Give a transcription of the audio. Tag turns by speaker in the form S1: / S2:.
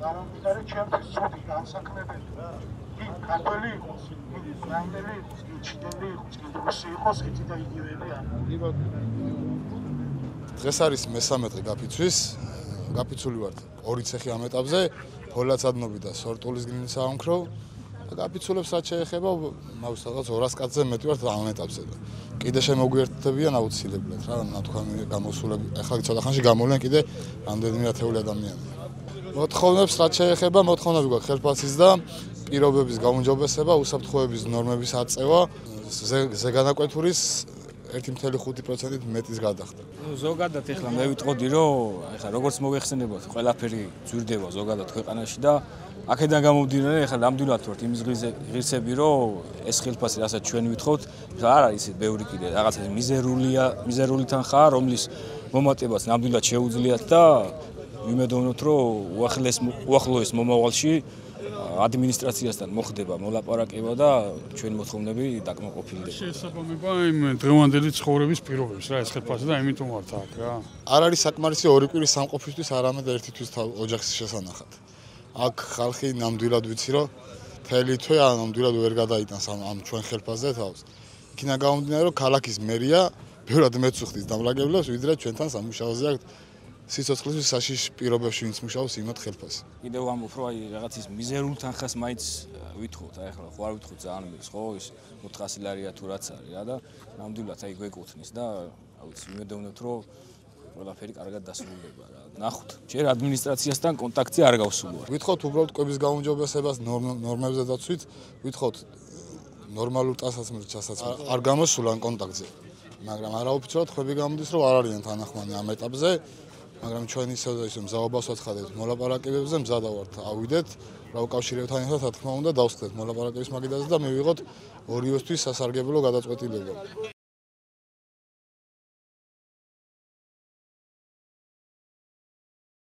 S1: არამედ ჩემთვის ცუდი განსაკუთრებით ქართველი იყოს, რაიმელი იყოს, ჩინელი იყოს, რუსი იყოს, ერთი და იგივე არის.
S2: დღეს არის მესამე დღე გაფიცვის, გაფიცული ვართ ორი ცეხი ამ ეტაპზე, ფოლაცადნობი და სორტულის გრინის საამქრო. გაფიცულებს რაც შეეხება, მაგას რაღაც 200 კაცზე მეტი ვართ ამ ეტაპზე. კიდე შემოგვიერთდებიან აუცილებლად რა, ნათქვამი გამოსულები. ახლა ცოტა ხანში გამოვლენ კიდე რამდენიმე ათეული ადამიანი. მოთხოვნებს რაც შეეხება, მოთხოვნები გვაქვს ხელფასის და პირობების გაუმჯობესება, უსაფრთხოების ნორმების აწევა, ზეგანაკვეთურის 1.5%-ით მეტის გადახდა.
S3: ზოგადად ეხლა მე ვიტყოდი, რომ ეხლა როგორც მოიხსენებათ, ყველაფერი ძვირდება ზოგადად ქვეყანაში და აქედან გამომდინარე, ეხლა ნამდვილად ვართ იმის ღირსები, რომ ეს ხელფასი, რასაც ჩვენ ვითხოვთ, არ არის ისე ბევრი კიდე, რაღაცა მიზერული თანხაა, რომლის მომატებაც ნამდვილად შეუძლიათ და ვიმედოვნოთ, რომ უახლოეს მომავალში ადმინისტრაციასთან მოხდება მოლაპარაკება და ჩვენი მოთხოვნები დაკმაყოფილდება.
S4: შეესაბამება იმ დღევანდელი ცხოვრების პირობებს რა ეს ხელფასი და იმიტომ ვართ აქ რა.
S2: არ არის საკმარისი ორი კვირის სამყოფისთვის, არამედ ერთი თვის ოჯახის შესანახად. აქ ხალხი ნამდვილად ვიცი, რომ მთელი თვე ნამდვილად ვერ გადაიტანს ამ ჩვენ ხელფასზე თავს. იქიდან გამომდინარე, რომ ქალაქის მერია ბევრად მეც უხდის დამლაგებლებს, ვიდრე ჩვენთან სამუშაოზე აქვს სიცოცხლის საშიშ პირობებში ვინც მუშაობს იმათ ხელფასი.
S3: კიდევ ამბობ, რომ აი რაღაც ის მიზერულ თანხას მაინც ვითხოვთ, აი ახლა ხო არ ვითხოვთ ძალიან მის, ხო ის 400 ლარია თუ რაც არის რა და ნამდვილად აი გვეკუთვნის და აუცილებლად ვიმედოვნებთ, რომ ყველაფერი კარგად დასრულდება რა. ნახოთ, ჯერ ადმინისტრაციასთან კონტაქტი არ გავსულ ვარ.
S2: ვითხოვთ უბრალოდ კვების გაუმჯობესებას, ნორმებზე დაცვით, ვითხოვთ ნორმალურ ტასაცმელსაც არ გამოსულან კონტაქტზე. მაგრამ არაოფიციალურად ხვები გამოდის, რომ არ არიან თანახმანი ამ ეტაპზე. მაგრამ ჩვენ ისევ და ისევ მზაობას ვაცხადებთ მოლაპარაკებებზე, მზადა ვართ ავიდეთ, რა უკავშირებთან ერთად რა თქმა უნდა დავსხდეთ მოლაპარაკების მაგიდაზე და მივიღოთ ორივესთვის სასარგებლო გადაწყვეტილება.